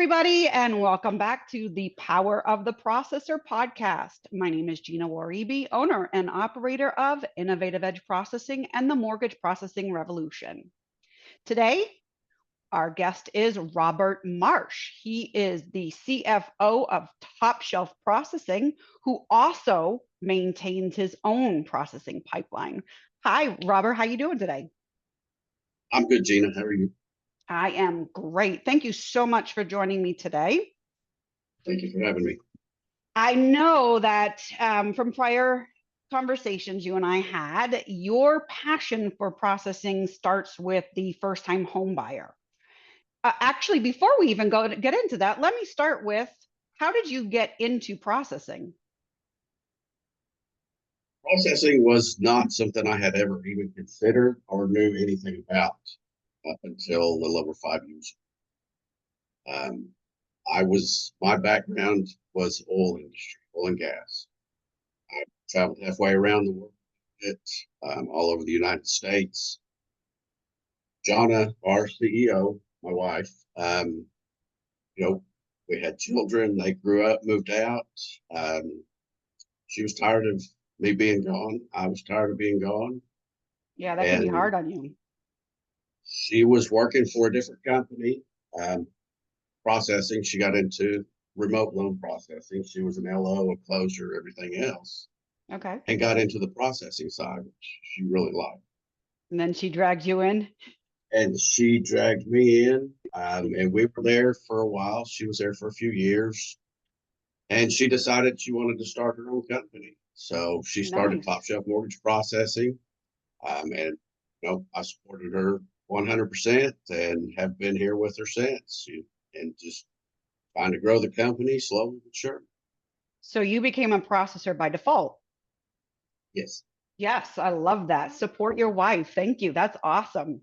everybody, and welcome back to the Power of the Processor podcast. My name is Gina Wariebi, owner and operator of Innovative Edge Processing and the Mortgage Processing Revolution. Today, our guest is Robert Marsh. He is the CFO of Top Shelf Processing, who also maintains his own processing pipeline. Hi, Robert. How you doing today? I'm good, Gina. How are you? I am great. Thank you so much for joining me today. Thank you for having me. I know that from prior conversations you and I had, your passion for processing starts with the first-time home buyer. Actually, before we even get into that, let me start with, how did you get into processing? Processing was not something I had ever even considered or knew anything about up until a little over 5 years ago. My background was oil industry, oil and gas. I traveled halfway around the world, all over the United States. Jana, our CEO, my wife, you know, we had children. They grew up, moved out. She was tired of me being gone. I was tired of being gone. Yeah, that can be And hard on you. she was working for a different company, processing. She got into remote loan processing. She was an LO, a closer, everything else, Okay. and got into the processing side, which she really liked. And then she dragged you in? And she dragged me in, and we were there for a while. She was there for a few years, and she decided she wanted to start her own company. So she started Top Nice. Shelf Mortgage Processing. And I supported her 100% and have been here with her since, and just trying to grow the company slowly but sure. So you became a processor by default. Yes. Yes, I love that. Support your wife. Thank you. That's awesome.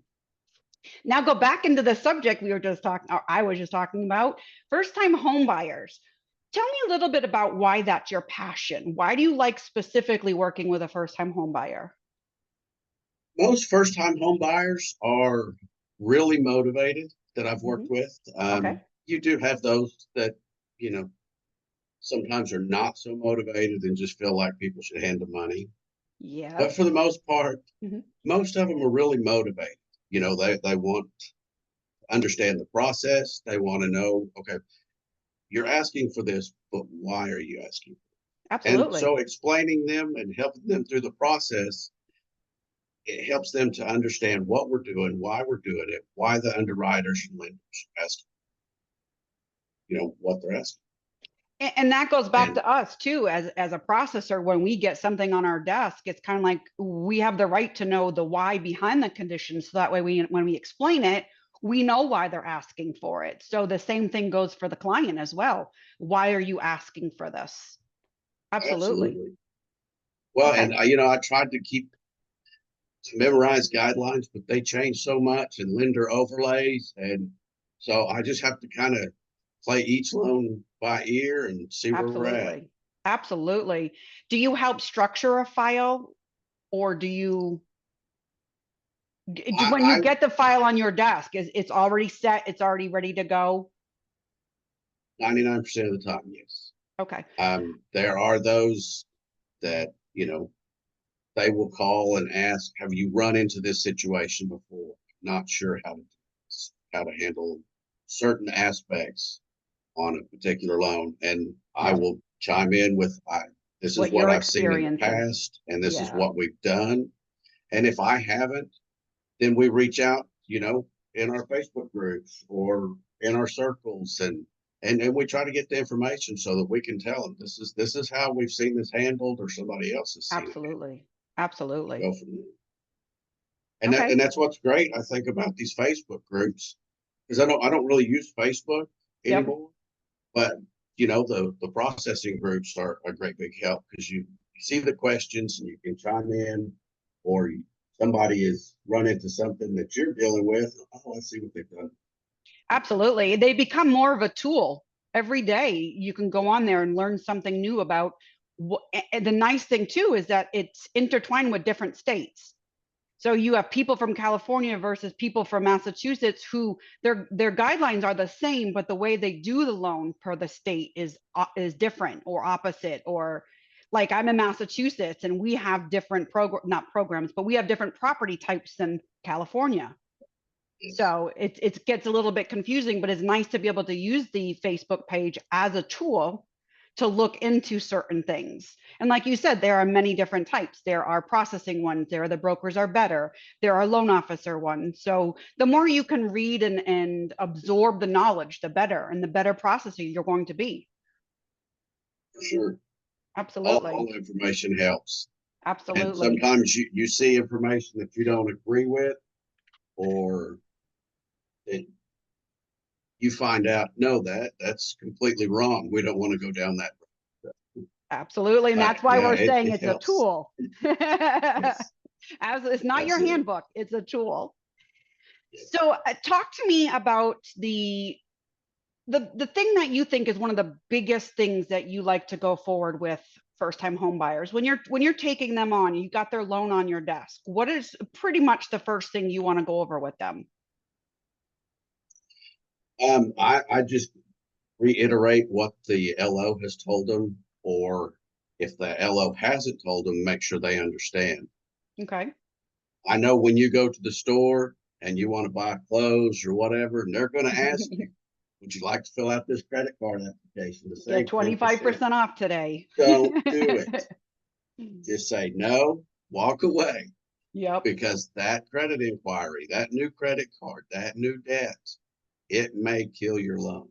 Now go back into the subject we were just talking, or I was just talking about, first-time home buyers. Tell me a little bit about why that's your passion. Why do you like specifically working with a first-time home buyer? Most first time home buyers are really motivated that I've Hmm. worked with. Okay. You do have those that, you know, sometimes are not so motivated and just feel like people should hand them money. But Yes. for the most part, Hmm. most of them are really motivated. They want to understand the process. They want to know, okay, you're asking for this, but why are you asking? And Absolutely. so explaining them and helping them through the process, it helps them to understand what we're doing, why we're doing it, why the underwriters and lenders ask, what they're asking. And that goes back And to us too, as a processor. When we get something on our desk, it's kind of like we have the right to know the why behind the condition. So that way, when we explain it, we know why they're asking for it. So the same thing goes for the client as well. Why are you asking for this? Absolutely. absolutely. Well, Okay. and I tried to memorize guidelines, but they change so much and lender overlays. And so I just have to kind of play each loan by ear and see where we're at. Absolutely. Absolutely. Do you help structure a file, or do you, when you I get the file on your desk, it's already set, it's already ready to go? 99% of the time, yes. Okay. There are those that, they will call and ask, have you run into this situation before? Not sure how to handle certain aspects on a particular loan. And I Yeah. will chime in with, this is What what your I've seen in the experience is. past, and this is Yeah. what we've done. And if I haven't, then we reach out, in our Facebook groups or in our circles, and we try to get the information so that we can tell them this is how we've seen this handled, or somebody else has seen it handled. Absolutely. Absolutely. Go from there. And Okay. that's what's great, I think, about these Facebook groups, because I don't really use Facebook Yep. anymore, but the processing groups are a great big help, because you see the questions and you can chime in, or somebody has run into something that you're dealing with. Oh, let's see what they've done. Absolutely. They become more of a tool. Every day you can go on there and learn something new about what, and the nice thing too is that it's intertwined with different states. So you have people from California versus people from Massachusetts who their guidelines are the same, but the way they do the loan per the state is different or opposite. Or like I'm in Massachusetts and we have different not programs, but we have different property types than California. Yes, So it gets a little bit confusing, but it's nice to be able to use the Facebook page as a tool to look into certain things. And like you said, there are many different types. There are processing ones, there are the brokers are better, there are loan officer ones. So the more you can read and absorb the knowledge, the better, and the better processor you're going to be. for sure. All Absolutely. information helps. And Absolutely. sometimes you see information that you don't agree with, or it, you find out, no, that's completely wrong. We don't want to go down that road. Absolutely. And But that's why yeah, we're saying it it's a helps. tool. Yes, As it's not your absolutely. handbook, it's a tool. Yes. So talk to me about the thing that you think is one of the biggest things that you like to go forward with first time home buyers when you're taking them on, you got their loan on your desk. What is pretty much the first thing you want to go over with them? I just reiterate what the LO has told them, or if the LO hasn't told them, make sure they understand. Okay. I know when you go to the store and you want to buy clothes or whatever, and they're going to ask you, would you like to fill out this credit card application to Get save 10%? 25% off today. Don't do it. Just say no, walk away, Yep. because that credit inquiry, that new credit card, that new debt, it may kill your loan,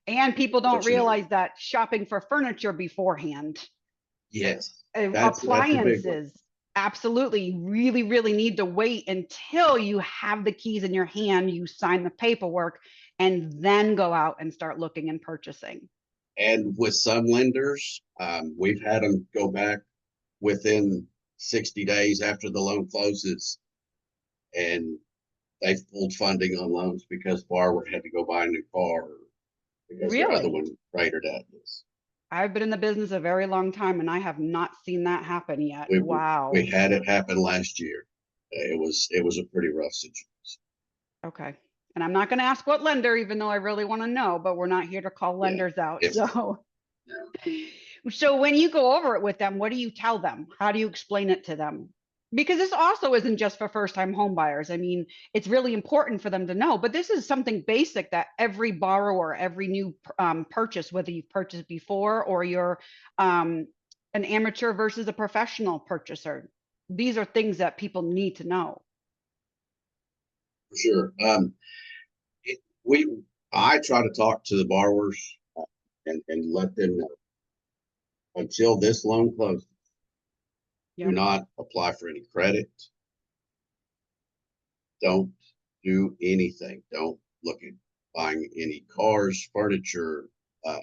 And people don't unfortunately. realize that shopping for furniture beforehand, Yes, that's a big one. appliances, absolutely, really need to wait until you have the keys in your hand, you sign the paperwork, and then go out and start looking and purchasing. And with some lenders, we've had them go back within 60 days after the loan closes, and they've pulled funding on loans because borrower had to go buy a new car, or because their other Really? one cratered out. This I've been in the business a very long time and I have not seen that happen yet. we we Wow. had it happen last year. It was a pretty rough situation. Okay. And I'm not going to ask what lender, even though I really want to know, but we're not here to call Yeah, lenders out. if So, no, so when you go over it with them, what do you tell them? How do you explain it to them? Because this also isn't just for first time home buyers. I mean, it's really important for them to know, but this is something basic that every borrower, every new purchase, whether you've purchased before or you're um, an amateur versus a professional purchaser, these are things that people need to know. for sure. It, we I try to talk to the borrowers, and let them know, until this loan closes, do Yep. not apply for any credit. Don't do anything. Don't look at buying any cars, furniture,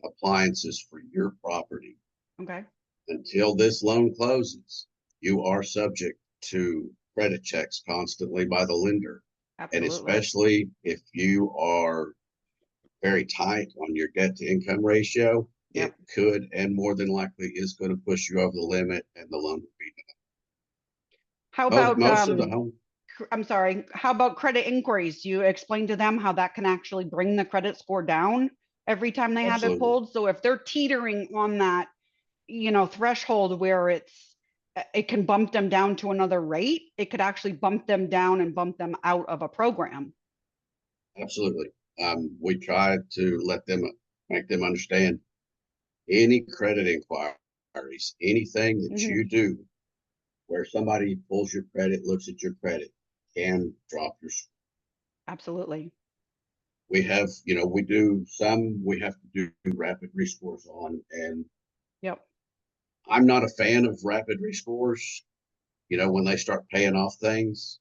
appliances for your property. Okay. Until this loan closes, you are subject to credit checks constantly by the lender. And Absolutely. especially if you are very tight on your debt to income ratio, it Yep. could and more than likely is going to push you over the limit, and the loan will be How done. about Most of the home, I'm sorry, how about credit inquiries? Do you explain to them how that can actually bring the credit score down every time they have it absolutely, pulled? So if they're teetering on that, threshold where it can bump them down to another rate, it could actually bump them down and bump them out of a program. absolutely. We try to make them understand any credit inquiries, anything that Hmm. you do where somebody pulls your credit, looks at your credit, can drop your. Absolutely. We have, we do some, we have to do rapid rescores on, and Yep. I'm not a fan of rapid rescores, when they start paying off things,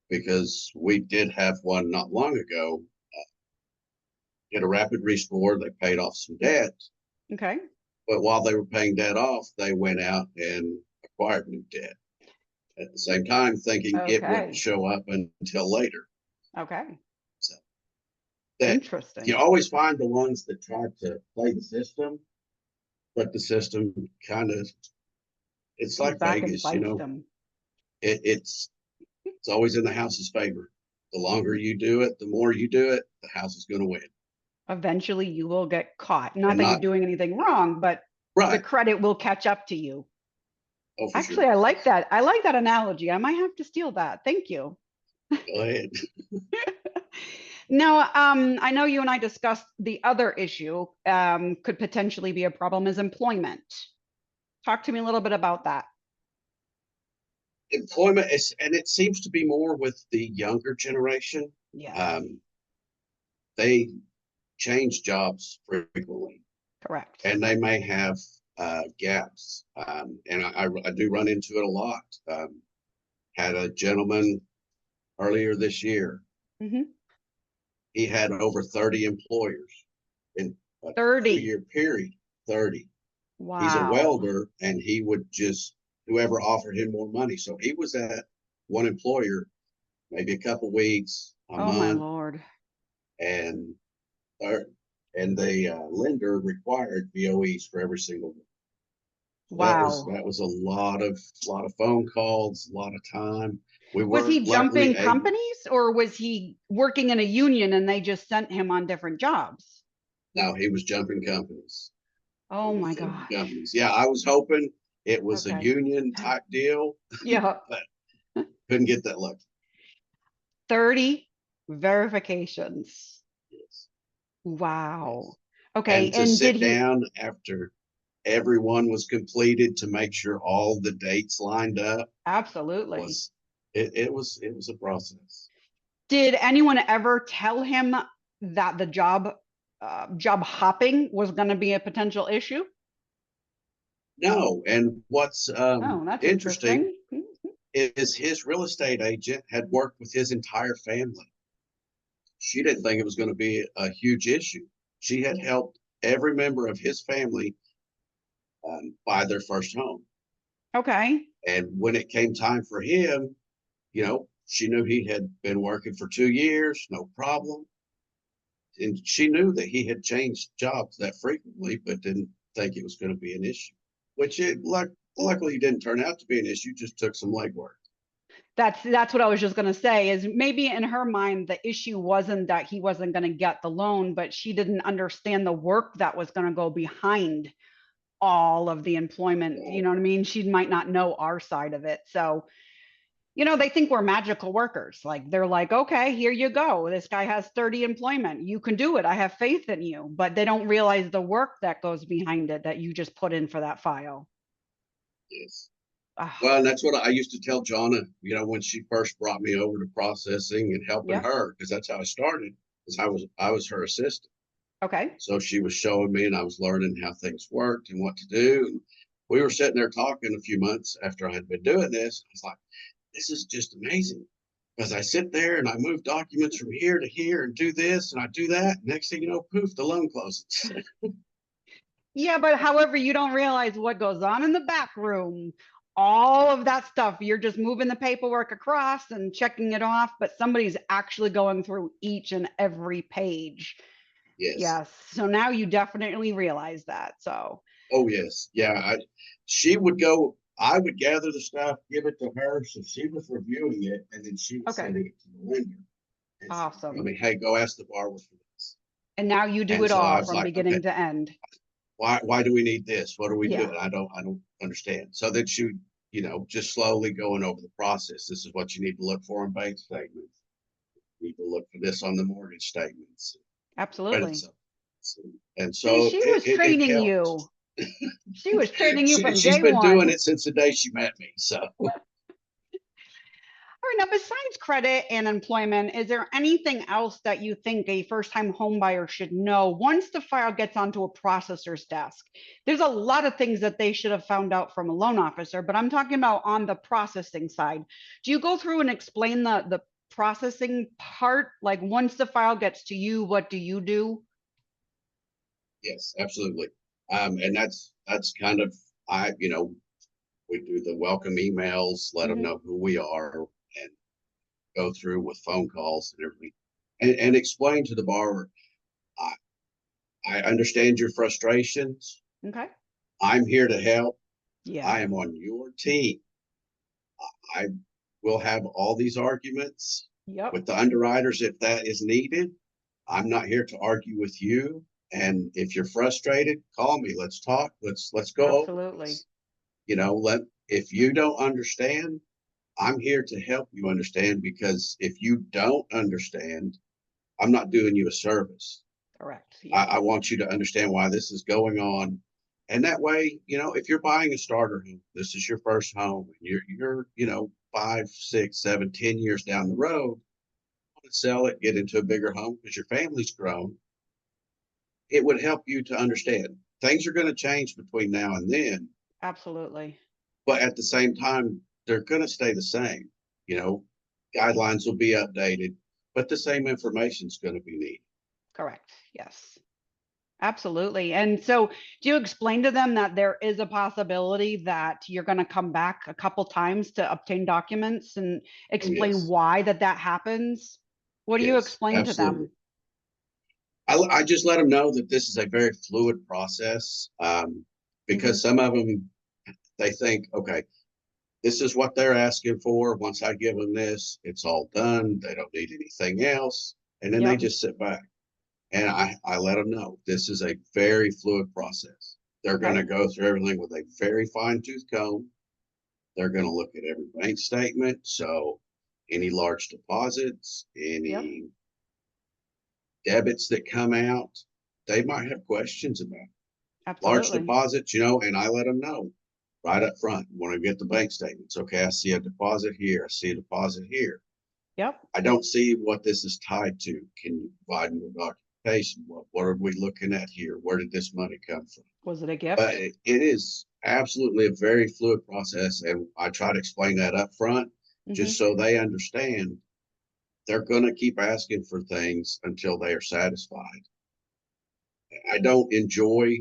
because we did have one not long ago, did a rapid rescore, they paid off some debt, Okay. but while they were paying debt off, they went out and acquired new debt at the same time, thinking it wouldn't Okay. show up until later. Okay. So that you Interesting. always find the ones that try to play the system, but the system kind of, it's Comes like back and Vegas, bites them. it's It's always in the house's favor. The longer you do it, the more you do it, the house is going to win. Eventually you will get caught. Not And that you're not doing anything wrong, but the right. credit will catch up to you. Oh, for sure. Actually, I like that. I like that analogy. I might have to steal that. Thank you. Go ahead. Now, I know you and I discussed the other issue could potentially be a problem is employment. Talk to me a little bit about that. Employment is, and it seems to be more with the younger generation. Yes, Um, they change jobs frequently, correct. and they may have gaps. And I do run into it a lot. Had a gentleman earlier this year. Hmm. He had over 30 employers in a 30. 2 year period. 30. He's a Wow. welder, and he would just whoever offered him more money. So he was at one employer maybe a couple weeks, a Oh my month, Lord. and and the lender required BOEs for every single one. Wow. That was a lot of phone calls, a lot of time. We Was were he luckily jumping able. companies or was he working in a union and they just sent him on different jobs? No, he was jumping companies. He Oh was my jumping gosh. companies. Yeah, I was hoping it was a Okay. union type deal, Yeah. but couldn't get that lucky. 30 verifications. Yes, Wow. yes. Okay. And to And did sit he? down after everyone was completed to make sure all the dates lined up Absolutely. was it was a process. Did anyone ever tell him that the job hopping was going to be a potential issue? No, and what's Oh, that's interesting interesting. is his real estate agent had worked with his entire family. She didn't think it was going to be a huge issue. She had helped every member of his family buy their first home. Okay. And when it came time for him, she knew he had been working for 2 years, no problem. And she knew that he had changed jobs that frequently, but didn't think it was going to be an issue, which luckily didn't turn out to be an issue, just took some legwork. That's what I was just going to say is maybe in her mind the issue wasn't that he wasn't going to get the loan, but she didn't understand the work that was going to go behind all of the employment. You So, know what I mean? She might not know our side of it. So, they think we're magical workers. Like they're like, okay, here you go. This guy has 30 employment. You can do it. I have faith in you. But they don't realize the work that goes behind it that you just put in for that file. yes. Ah, Well, and that's what I used to tell Jonna, when she first brought me over to processing and helping yep. her, because that's how I started, because I was her assistant. Okay. So she was showing me and I was learning how things worked and what to do. And we were sitting there talking a few months after I had been doing this. I was like, this is just amazing. Because I sit there and I move documents from here to here and do this and I do that. Next thing you know, poof, the loan closes. Yeah, but however, you don't realize what goes on in the back room. All of that stuff, you're just moving the paperwork across and checking it off, but somebody's actually going through each and every page. Yes. Yes. So now you definitely realize that. So, Oh, yes. Yeah. She would go, I would gather the stuff, give it to her. So she was reviewing it and then she was okay. sending it to the lender. And she was telling Awesome. me, hey, go ask the borrowers for this. And now you do And it so I all was from like, okay, beginning to end. why do we need this? What are we Yeah. doing? I don't understand. So then she, just slowly going over the process. This is what you need to look for in bank statements. You need to look for this on the mortgage statements, credit Absolutely. supplements. And See, so she it, was it, it training helped. you. She was training you from She's day been doing one. it since the day she met me. So All right, now besides credit and employment, is there anything else that you think a first-time homebuyer should know once the file gets onto a processor's desk? There's a lot of things that they should have found out from a loan officer, but I'm talking about on the processing side. Do you go through and explain the processing part? Like once the file gets to you, what do you do? yes, absolutely. And that's kind of we do the welcome emails, let them Hmm. know who we are, and go through with phone calls and everything, and explain to the borrower, I, I understand your frustrations. Okay. I'm here to help. I Yeah. am on your team. I we'll have all these arguments Yep. with the underwriters if that is needed. I'm not here to argue with you. And if you're frustrated, call me. Let's talk. Let's go over Absolutely. this. If you don't understand, I'm here to help you understand, because if you don't understand, I'm not doing you a service. Correct. I, Yep. I want you to understand why this is going on. And that way, if you're buying a starter home, this is your first home, and you're 5, 6, 7, 10 years down the road, want to sell it, get into a bigger home because your family's grown. It would help you to understand things are going to change between now and then, Absolutely. but at the same time, they're going to stay the same. You know, Guidelines will be updated, but the same information is going to be needed. Correct. Yes. Absolutely. And so, do you explain to them that there is a possibility that you're going to come back a couple times to obtain documents, and Oh, explain yes. why that happens? What do you Yes, explain to absolutely. them? I just let them know that this is a very fluid process, because some of them, they think, okay, this is what they're asking for. Once I give them this, it's all done. They don't need anything else. And then they Yep. just sit back. And I let them know this is a very fluid process. They're going Okay. to go through everything with a very fine tooth comb. They're going to look at every bank statement. So any large deposits, Yep. any debits that come out, they might have questions about large Absolutely. deposits, and I let them know right up front when I get the bank statements. Okay, I see a deposit here. I see a deposit here. Yep. I don't see what this is tied to. Can you provide me with documentation? What are we looking at here? Where did this money come from? Was it a But gift? it is absolutely a very fluid process, and I try to explain that up front just Hmm. so they understand. They're going to keep asking for things until they are satisfied. I don't enjoy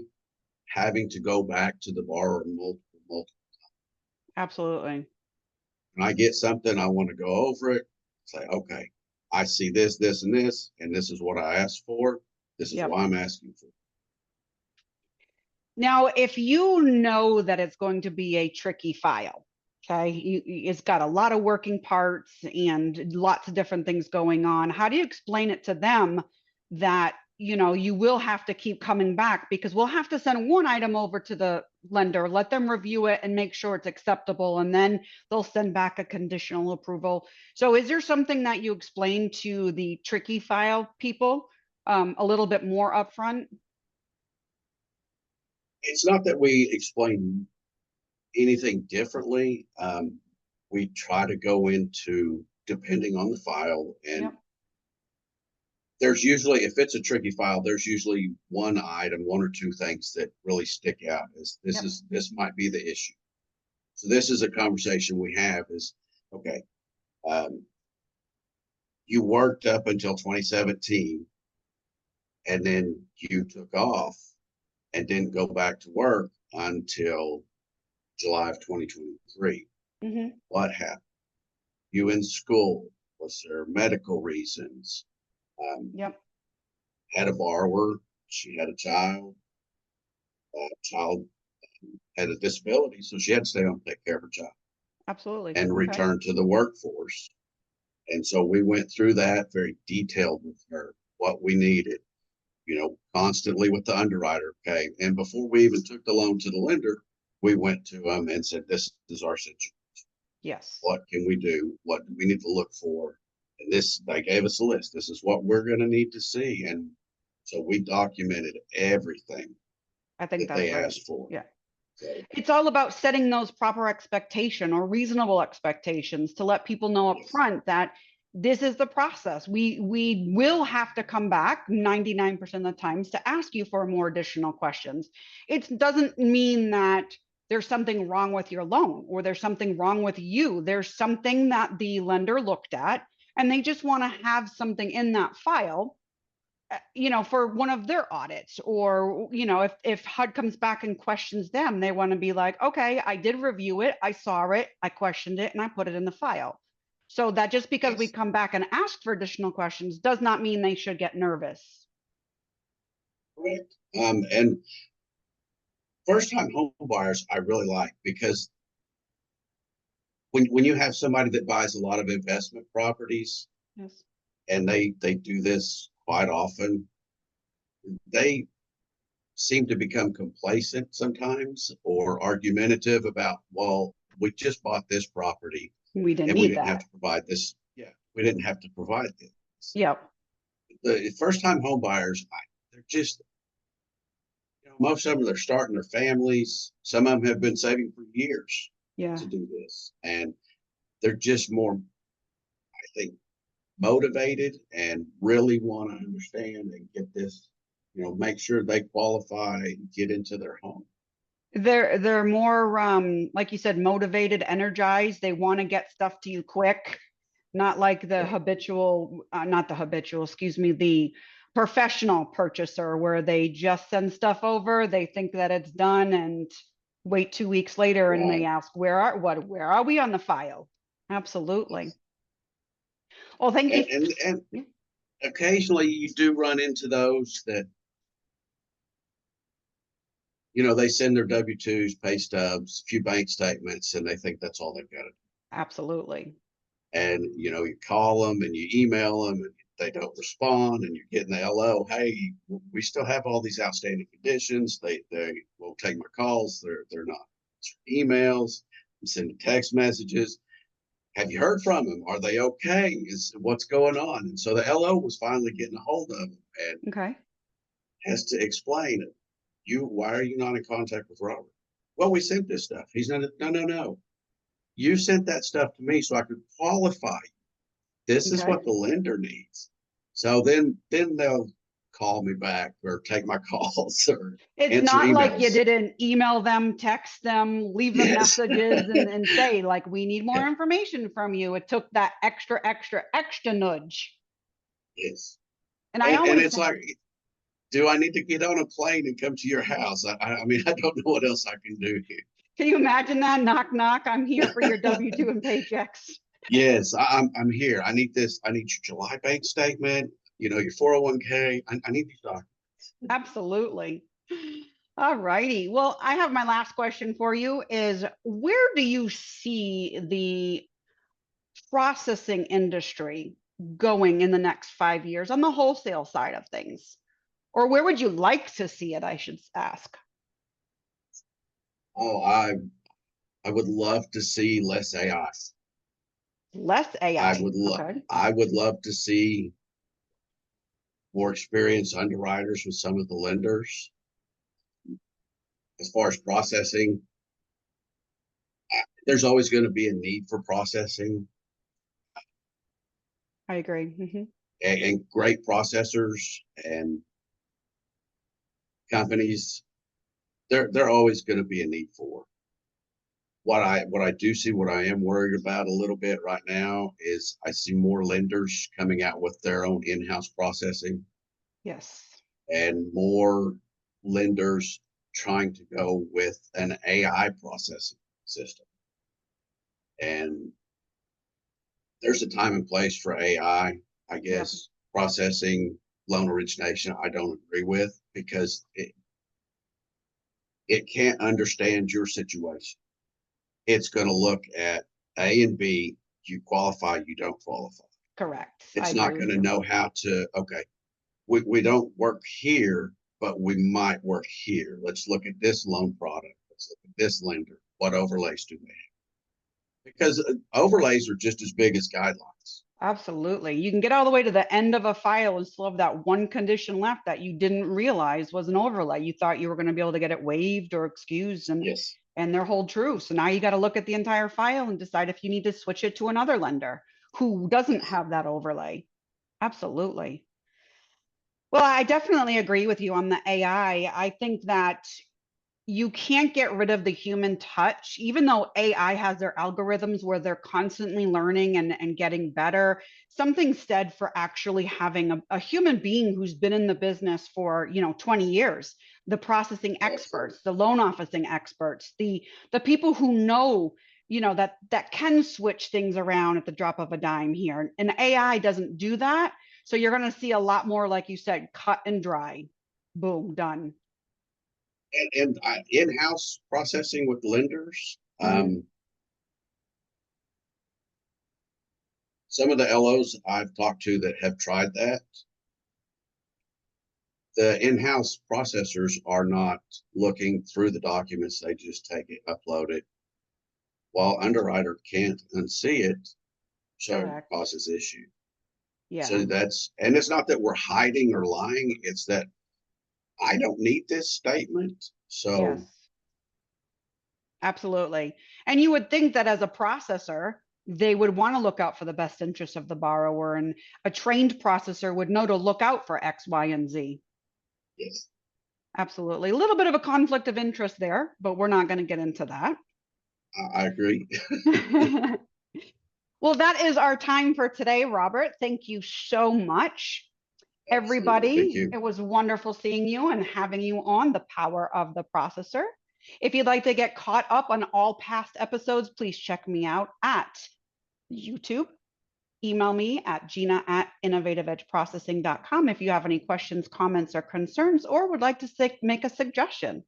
having to go back to the borrower multiple. Absolutely. When I get something, I want to go over it, say, okay, I see this, this, and this is what I asked for. This is Yep. why I'm asking for. Now, if you know that it's going to be a tricky file, okay, it's got a lot of working parts and lots of different things going on, how do you explain it to them that, you will have to keep coming back, because we'll have to send one item over to the lender, let them review it and make sure it's acceptable, and then they'll send back a conditional approval. So is there something that you explain to the tricky file people a little bit more upfront? It's not that we explain anything differently. We try to go into, depending on the file, and Yep. there's usually, if it's a tricky file, there's usually one item, one or two things that really stick out as Yep. this might be the issue. So this is a conversation we have is, okay, um, you worked up until 2017, and then you took off and didn't go back to work until July of 2023. Hmm. What happened? You in school? Was there medical reasons? Um, Yep. had a borrower, she had a child had a disability, so she had to stay home and take care of her child Absolutely. and Okay. return to the workforce. And so we went through that very detailed with her, what we needed, constantly with the underwriter. Okay. And before we even took the loan to the lender, we went to them and said, this is our situation. Yes. What can we do? What do we need to look for? And they gave us a list. This is what we're going to need to see. And so we documented everything I think that that's they great. asked for. Yeah. So, It's all about setting those proper expectation or reasonable expectations to let people know up yes, front that this is the process. We will have to come back 99% of the times to ask you for more additional questions. It doesn't mean that there's something wrong with your loan or there's something wrong with you. There's something that the lender looked at and they just want to have something in that file, for one of their audits, or, if HUD comes back and questions them, they want to be like, okay, I did review it, I saw it, I questioned it, and I put it in the file. So that just because we yes, come back and ask for additional questions does not mean they should get nervous. correct. And first time home buyers, I really like, because when you have somebody that buys a lot of investment properties Yes. and they do this quite often, they seem to become complacent sometimes or argumentative about, well, we just bought this property We didn't and we need didn't have that. to provide this. Yeah, we didn't have to provide this. Yep. The first time home buyers, they're just, most of them, they're starting their families. Some of them have been saving for years Yeah. to do this. And they're just more, I think, motivated and really want to understand and get this, make sure they qualify and get into their home. They're more like you said, motivated, energized. They want to get stuff to you quick, not like the Yeah. habitual, not the habitual, excuse me, the professional purchaser where they just send stuff over, they think that it's done and wait 2 weeks later and they Right. ask, where are we on the file? Absolutely. Well, thank you. And occasionally you do run into those that, they send their W-2s, pay stubs, a few bank statements, and they think that's all they've got to do. Absolutely. And, you call them and you email them and they don't respond and you're getting the LO, hey, we still have all these outstanding conditions. They won't take my calls. They're not emails. I'm sending text messages. Have you heard from them? Are they okay? Is what's going on? And so the LO was finally getting a hold of them and Okay. has to explain it. Why are you not in contact with Robert? Well, we sent this stuff. He's not, no. You sent that stuff to me so I could qualify. This is Okay. what the lender needs. So then they'll call me back or take my calls or It's answer not like you emails. didn't email them, text them, leave them Yes. messages and say, like, we need more Yeah. information from you. It took that extra, extra, extra nudge. Yes. And I And always it's like, do I need to get on a plane and come to your house? I mean, I don't know what else I can do here. can you imagine that? Knock, knock. I'm here for your W-2 and paychecks. Yes, I'm here. I need this. I need your July bank statement, your 401k. I need these documents. Absolutely. All righty. Well, I have my last question for you is where do you see the processing industry going in the next 5 years on the wholesale side of things? Or where would you like to see it? I should ask. Oh, I would love to see less AI. Less I AI. would love Okay. I would love to see more experienced underwriters with some of the lenders. As far as processing, there's always going to be a need for processing I agree. and great processors and companies. They're always going to be a need for. What I do see, what I am worried about a little bit right now is I see more lenders coming out with their own in-house processing Yes. and more lenders trying to go with an AI processing system. And there's a time and place for I Yep. guess. Processing loan origination, I don't agree with because it can't understand your situation. It's going to look at A and B. You qualify, you don't qualify. Correct. I It's agree not with going to you. know how to, okay, we don't work here, but we might work here. Let's look at this loan product. Let's look at this lender. What overlays do they have? Because overlays are just as big as guidelines. Absolutely. You can get all the way to the end of a file and still have that one condition left that you didn't realize was an overlay. You thought you were going to be able to get it waived or excused Yes. and they're hold true. So now you got to look at the entire file and decide if you need to switch it to another lender who doesn't Yes. have that overlay. Absolutely. Well, I definitely agree with you on the AI. I think that you can't get rid of the human touch, even though AI has their algorithms where they're constantly learning and getting better. Something said for actually having a human being who's been in the business for 20 years, the processing Absolutely. experts, the loan officing experts, the people who know that can switch things around at the drop of a dime here. And AI doesn't do that. So you're going to see a lot more, like you said, cut and dry. Boom, done. And in-house processing with lenders, Mhm. Some of the LOs I've talked to that have tried that, the in-house processors are not looking through the documents. They just take it, upload it, while underwriter can't unsee it, so it Correct. causes issue. Yeah. So and it's not that we're hiding or lying, it's that I don't need this statement. So Yes. Absolutely. And you would think that as a processor, they would want to look out for the best interest of the borrower, and a trained processor would know to look out for X, Y, and Z. yes, Absolutely. A little bit of a conflict of interest there, but we're not going to get into that. I agree. Well, that is our time for today, Robert. Thank you so much. Absolutely. Thank Everybody, you. it was wonderful seeing you and having you on The Power of the Processor. If you'd like to get caught up on all past episodes, please check me out at YouTube. Email me at gina@innovativeedgeprocessing.com if you have any questions, comments, or concerns, or would like to make a suggestion.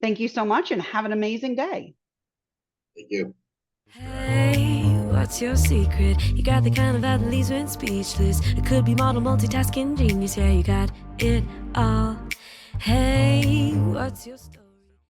Thank you so much and have an amazing day. Thank you. Hey, what's your secret? You got the kind of vibe that leaves me speechless. It could be model multitasking genius. Yeah, you got it all. Hey, what's your story?